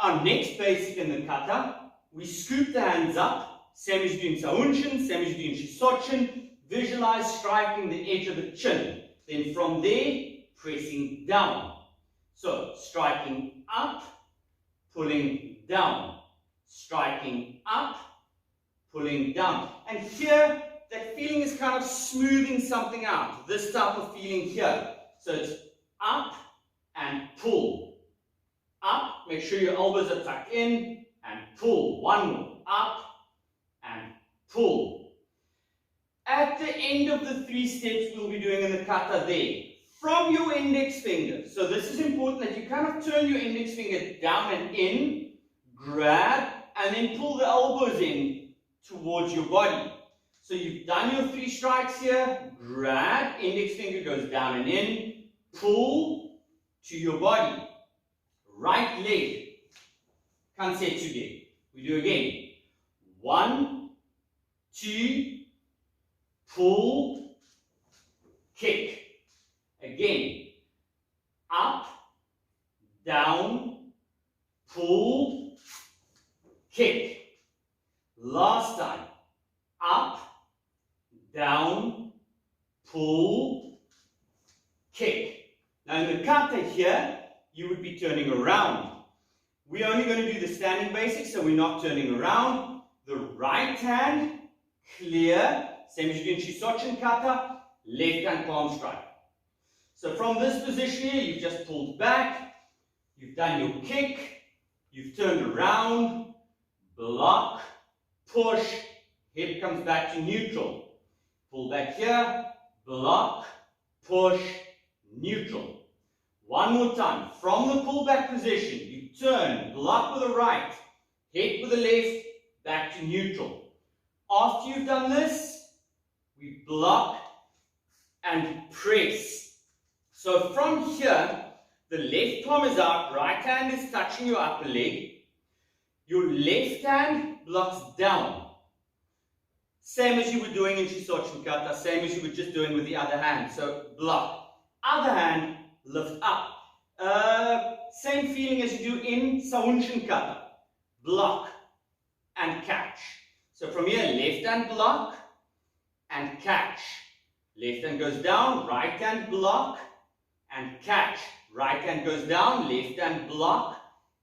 Our next basic in the kata, we scoop the hands up, same as doing Sahunshin, same as doing Shisochin. Visualize striking the edge of the chin. Then from there, pressing down. So, striking up, pulling down. Striking up, pulling down. And here, that feeling is kind of smoothing something out. This type of feeling here. So it's up and pull. Up, make sure your elbows are tucked in, and pull. One more. Up and pull. At the end of the 3 steps we'll be doing in the kata there, from your index finger. So this is important that you kind of turn your index finger down and in, grab, and then pull the elbows in towards your body. So you've done your 3 strikes here, grab, index finger goes down and in, pull to your body. Right leg, kansetsu ge. We do again. 1, 2, pull, kick. Again, up, down, pull, kick. Last time, up, down, pull, kick. Now in the kata here, you would be turning around. We're only going to do the standing basics, so we're not turning around. The right hand, clear, same as you do in Shisochin kata, left hand palm strike. So from this position here, you've just pulled back, you've done your kick, you've turned around, block, push, hip comes back to neutral. Pull back here, block, push, neutral. One more time. From the pullback position, you turn, block with the right, hit with the left, back to neutral. After you've done this, we block and press. So from here, the left palm is out, right hand is touching your upper leg. Your left hand blocks down. Same as you were doing in Shisochin kata, same as you were just doing with the other hand. So block. Other hand, lift up. Same feeling as you do in Sahunshin kata. Block and catch. So from here, left hand block and catch. Left hand goes down, right hand block and catch. Right hand goes down, left hand block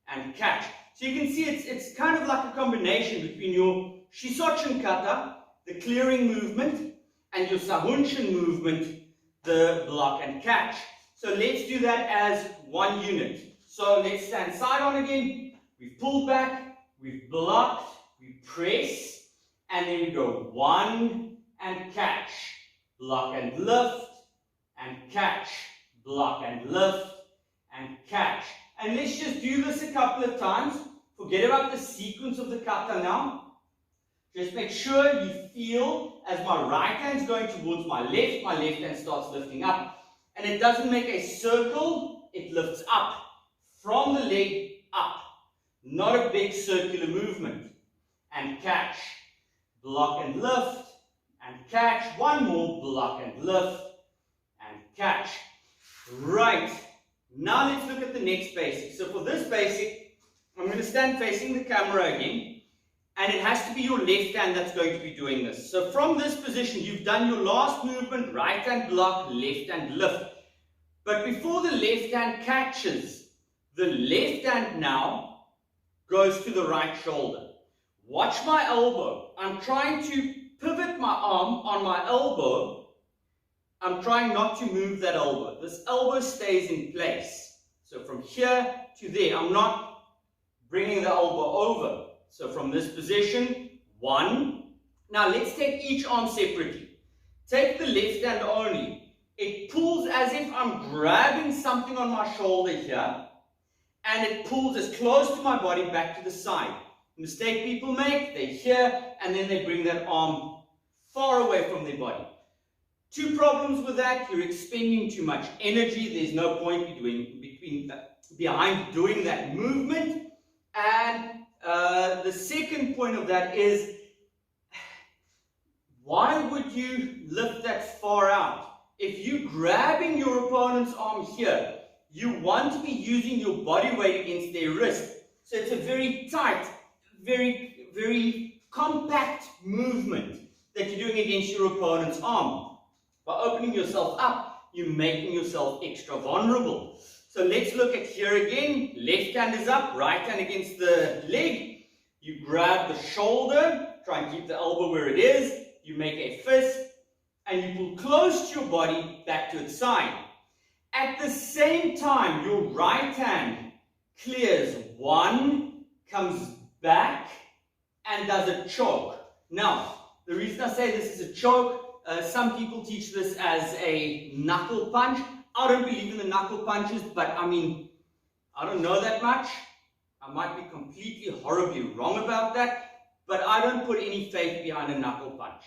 and catch. So you can see it's kind of like a combination between your Shisochin kata, the clearing movement, and your Sahunshin movement, the block and catch. So let's do that as one unit. So let's stand side on again. We've pulled back, we've blocked, we press, and then we go 1 and catch, block and lift, and catch, block and lift, and catch. And let's just do this a couple of times. Forget about the sequence of the kata now. Just make sure you feel as my right hand's going towards my left hand starts lifting up. And it doesn't make a circle, it lifts up. From the leg up. Not a big circular movement. And catch. Block and lift. And catch. One more. Block and lift. And catch. Right. Now let's look at the next basic. So for this basic, I'm going to stand facing the camera again. And it has to be your left hand that's going to be doing this. So from this position, you've done your last movement, right hand block, left hand lift. But before the left hand catches, the left hand now goes to the right shoulder. Watch my elbow. I'm trying to pivot my arm on my elbow. I'm trying not to move that elbow. This elbow stays in place. So from here to there, I'm not bringing the elbow over. So from this position, 1. Now let's take each arm separately. Take the left hand only. It pulls as if I'm grabbing something on my shoulder here. And it pulls as close to my body back to the side. The mistake people make, they're here and then they bring that arm far away from their body. 2 problems with that. You're expending too much energy. There's no point behind doing that movement. And the second point of that is, why would you lift that far out? If you're grabbing your opponent's arm here, you want to be using your body weight against their wrist. So it's a very tight, very, very compact movement that you're doing against your opponent's arm. By opening yourself up, you're making yourself extra vulnerable. So let's look at here again. Left hand is up, right hand against the leg. You grab the shoulder, try and keep the elbow where it is. You make a fist, and you pull close to your body back to its side. At the same time, your right hand clears one, comes back, and does a choke. Now, the reason I say this is a choke, some people teach this as a knuckle punch. I don't believe in the knuckle punches, but I mean, I don't know that much. I might be completely horribly wrong about that, but I don't put any faith behind a knuckle punch.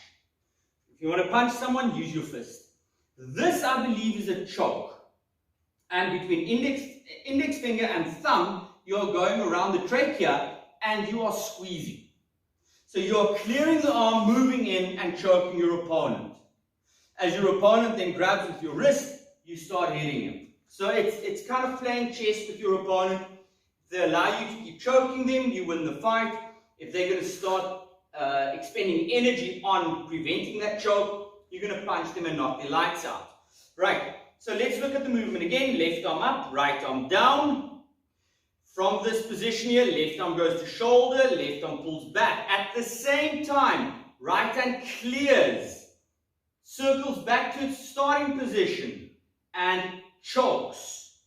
If you want to punch someone, use your fist. This, I believe, is a choke. And between index finger and thumb, you are going around the trachea and you are squeezing. So you are clearing the arm, moving in and choking your opponent. As your opponent then grabs with your wrist, you start hitting him. So it's kind of playing chess with your opponent. If they allow you to keep choking them, you win the fight. If they're going to start expending energy on preventing that choke, you're going to punch them and knock their lights out. Right, so let's look at the movement again. Left arm up, right arm down. From this position here, left arm goes to shoulder, left arm pulls back. At the same time, right hand clears, circles back to its starting position, and chokes.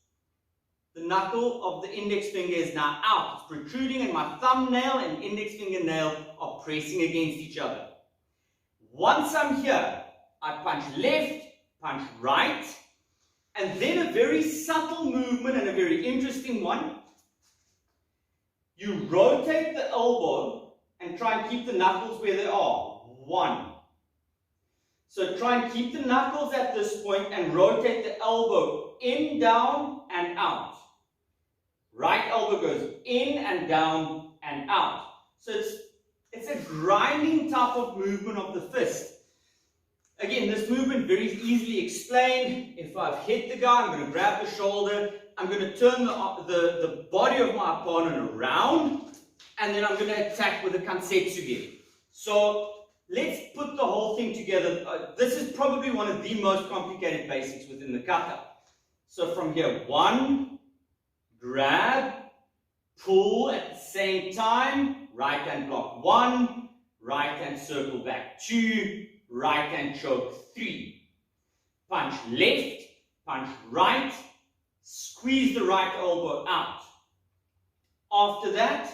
The knuckle of the index finger is now out. It's protruding, and my thumbnail and index fingernail are pressing against each other. Once I'm here, I punch left, punch right, and then a very subtle movement and a very interesting one. You rotate the elbow and try and keep the knuckles where they are. One. So try and keep the knuckles at this point and rotate the elbow in, down, and out. Right elbow goes in and down and out. So it's a grinding type of movement of the fist. Again, this movement very easily explained. If I've hit the guy, I'm going to grab the shoulder. I'm going to turn the body of my opponent around, and then I'm going to attack with a kansetsuge. So let's put the whole thing together. This is probably one of the most complicated basics within the kata. So from here, one, grab, pull at the same time, right hand block one, right hand circle back two, right hand choke three. Punch left, punch right, squeeze the right elbow out. After that,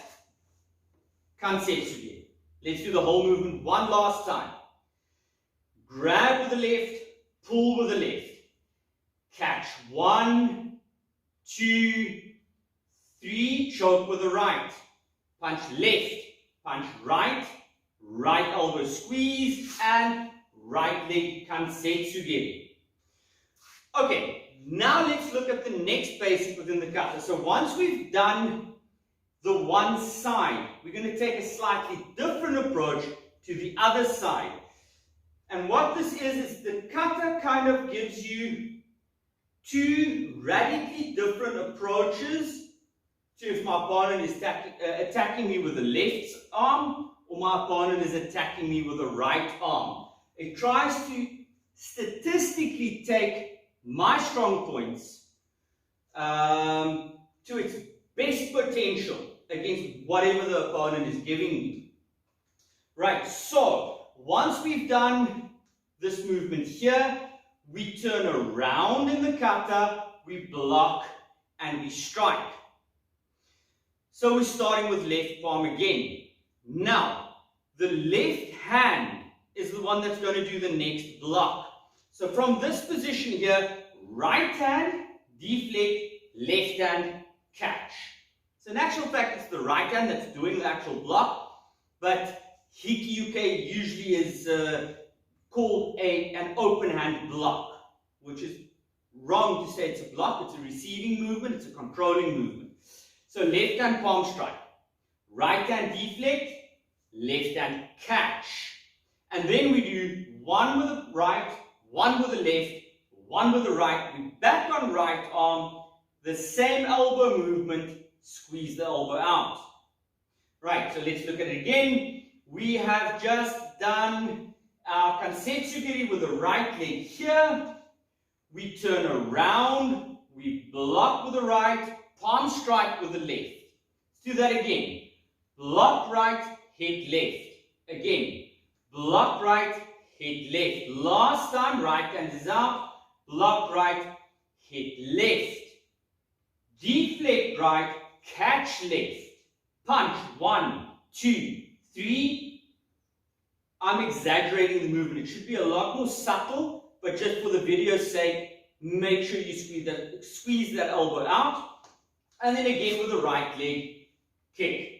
kansetsuge. Let's do the whole movement one last time. Grab with the left, pull with the left. Catch one, two, three, choke with the right. Punch left, punch right, right elbow squeeze, and right leg kansetsuge. Okay. Now let's look at the next basic within the kata. So once we've done the one side, we're going to take a slightly different approach to the other side. And what this is the kata kind of gives you two radically different approaches to if my opponent is attacking me with the left arm or my opponent is attacking me with the right arm. It tries to statistically take my strong points to its best potential against whatever the opponent is giving me. Right, so once we've done this movement here, we turn around in the kata, we block, and we strike. So we're starting with left palm again. Now, the left hand is the one that's going to do the next block. So from this position here, right hand, deflect, left hand, catch. So in actual fact, it's the right hand that's doing the actual block, but Hiki-Uke usually is called an open hand block, which is wrong to say it's a block. It's a receiving movement, it's a controlling movement. So left hand palm strike, right hand deflect, left hand catch. And then we do one with the right, one with the left, one with the right. We back on right arm, the same elbow movement, squeeze the elbow out. Right, so let's look at it again. We have just done our kansetsugiri with the right leg here. We turn around, we block with the right, palm strike with the left. Let's do that again. Block right, hit left. Again, block right, hit left. Last time, right hand is out, block right, hit left. Deflect right, catch left. Punch, 1, 2, 3. I'm exaggerating the movement. It should be a lot more subtle, but just for the video's sake, make sure you squeeze that elbow out. And then again with the right leg, kick.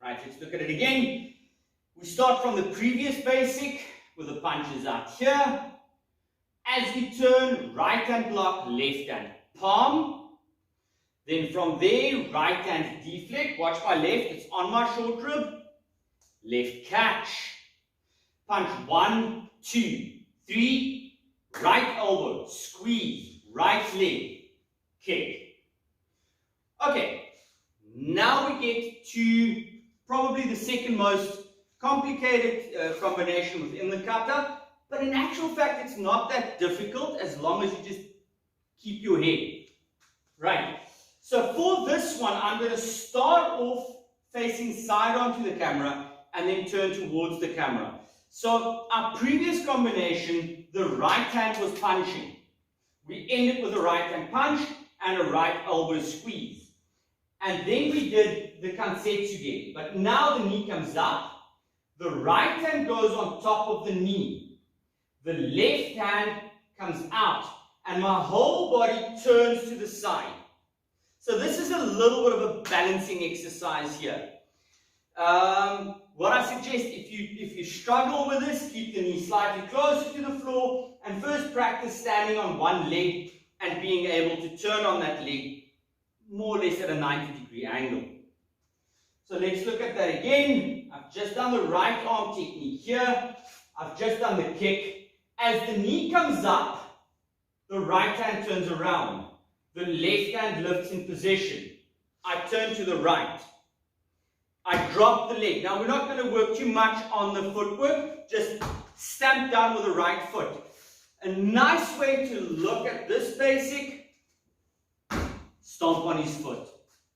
Right, let's look at it again. We start from the previous basic with the punches out here. As we turn, right hand block, left hand palm. Then from there, right hand deflect. Watch my left, it's on my short rib. Left catch. Punch, 1, 2, 3. Right elbow, squeeze. Right leg, kick. Okay, now we get to probably the second most complicated combination within the kata, but in actual fact it's not that difficult as long as you just keep your head. Right, so for this one I'm going to start off facing side on to the camera and then turn towards the camera. So our previous combination, the right hand was punching. We ended with a right hand punch and a right elbow squeeze. And then we did the kansetsugiri. But now the knee comes up. The right hand goes on top of the knee. The left hand comes out. And my whole body turns to the side. So this is a little bit of a balancing exercise here. What I suggest, if you struggle with this, keep the knee slightly closer to the floor and first practice standing on one leg and being able to turn on that leg more or less at a 90-degree angle. So let's look at that again. I've just done the right arm technique here. I've just done the kick. As the knee comes up, the right hand turns around. The left hand lifts in position. I turn to the right. I drop the leg. Now we're not going to work too much on the footwork. Just stamp down with the right foot. A nice way to look at this basic, stomp on his foot.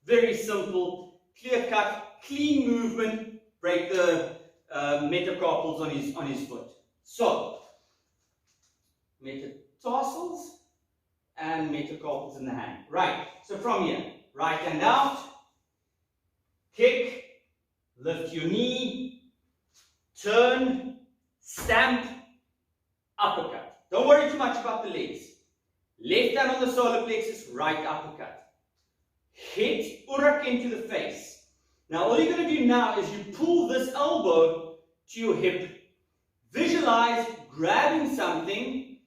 Very simple, clear cut, clean movement, break the metacarpals on his foot. So, metatarsals and metacarpals in the hand. Right, so from here, right hand out, kick, lift your knee, turn, stamp, uppercut. Don't worry too much about the legs. Left hand on the solar plexus, right uppercut. Hit urak into the face. Now all you're going to do now is you pull this elbow to your hip. Visualize grabbing something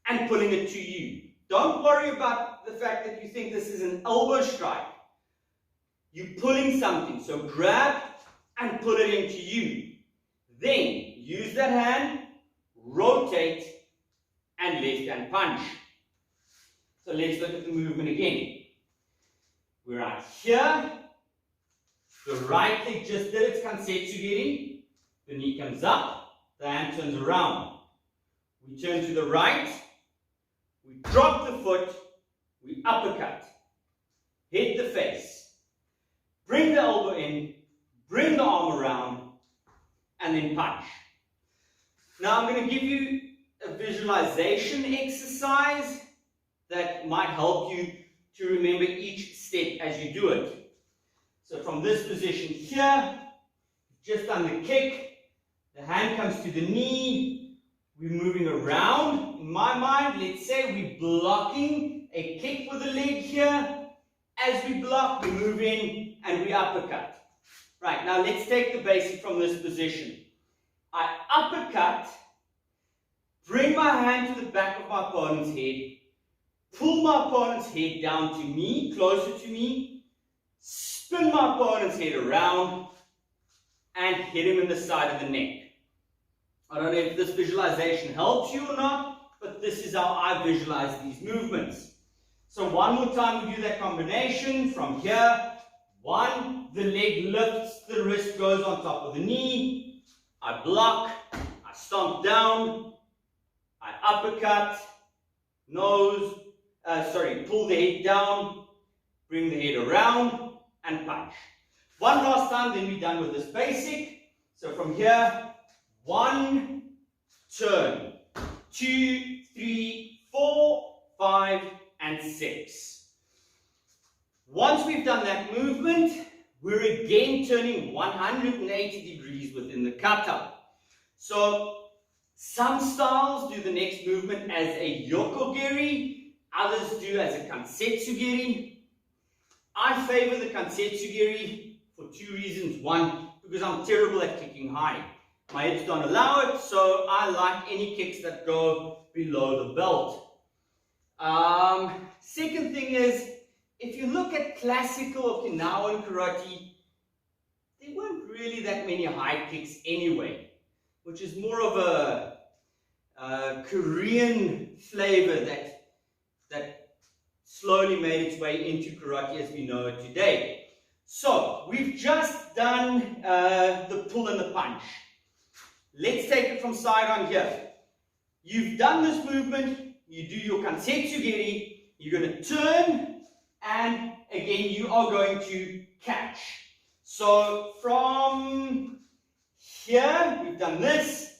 and pulling it to you. Don't worry about the fact that you think this is an elbow strike. You're pulling something. So grab and pull it into you. Then use that hand, rotate, and left hand punch. So let's look at the movement again. We're out here. The right leg just did its kansetsugiri. The knee comes up. The hand turns around. We turn to the right. We drop the foot. We uppercut. Hit the face. Bring the elbow in. Bring the arm around. And then punch. Now I'm going to give you a visualization exercise that might help you to remember each step as you do it. So from this position here, just done the kick, the hand comes to the knee, we're moving around. In my mind, let's say we're blocking a kick with the leg here. As we block, we move in and we uppercut. Right, now let's take the basic from this position. I uppercut, bring my hand to the back of my opponent's head, pull my opponent's head down to me, closer to me, spin my opponent's head around, and hit him in the side of the neck. I don't know if this visualization helps you or not, but this is how I visualize these movements. So one more time we do that combination from here, 1, the leg lifts, the wrist goes on top of the knee. I block, I stomp down, I uppercut, pull the head down, bring the head around, and punch. One last time, then we're done with this basic. So from here, 1, turn, 2, 3, 4, 5, and 6. Once we've done that movement, we're again turning 180 degrees within the kata. So some styles do the next movement as a yokogiri, others do as a kansetsugiri. I favor the kansetsugiri for 2 reasons. 1, because I'm terrible at kicking high. My hips don't allow it, so I like any kicks that go below the belt. Second thing is, if you look at classical Okinawan karate, there weren't really that many high kicks anyway, which is more of a Korean flavor that slowly made its way into karate as we know it today. So, we've just done the pull and the punch. Let's take it from side on here. You've done this movement, you do your kansetsugiri, you're going to turn, and again you are going to catch. So from here, we've done this,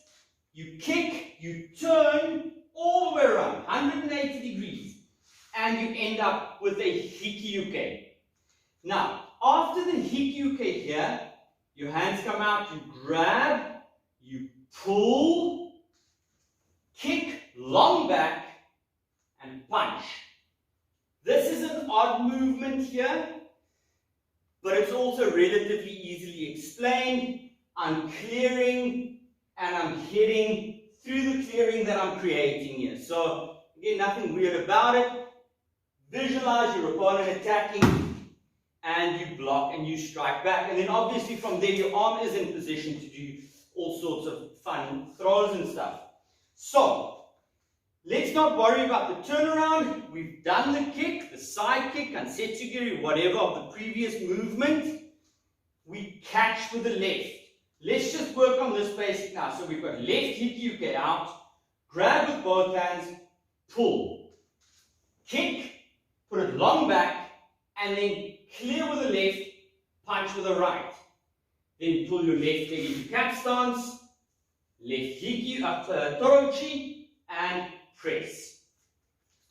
you kick, you turn all the way around, 180 degrees, and you end up with a hikiyuke. Now, after the hikiyuke here, your hands come out, you grab, you pull, kick, long back, and punch. This is an odd movement here, but it's also relatively easily explained. I'm clearing and I'm hitting through the clearing that I'm creating here. So, again, nothing weird about it. Visualize your opponent attacking and you block and you strike back. And then obviously from there your arm is in position to do all sorts of fun throws and stuff. So, let's not worry about the turnaround. We've done the kick, the side kick, kansetsugiri, whatever of the previous movement. We catch with the left. Let's just work on this basic now. So we've got left hikiyuke out, grab with both hands, pull, kick, put it long back, and then clear with the left, punch with the right. Then pull your left leg into cat stance, left hiki up torochi, and press.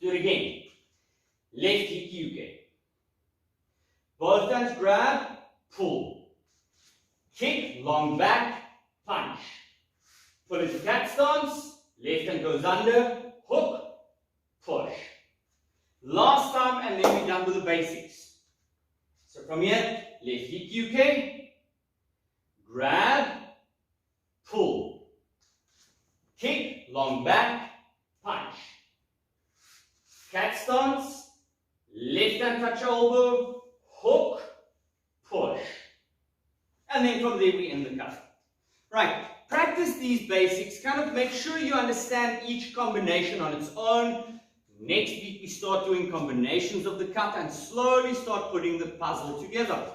Do it again. Left hikiyuke. Both hands grab, pull. Kick, long back, punch. Pull into cat stance, left hand goes under, hook, push. Last time, and then we're done with the basics. So from here, left hikiyuke, grab, pull, kick, long back, punch. Cat stance, left hand touch elbow, hook, push. And then from there we end the kata. Right, practice these basics, kind of make sure you understand each combination on its own. Next week we start doing combinations of the kata and slowly start putting the puzzle together.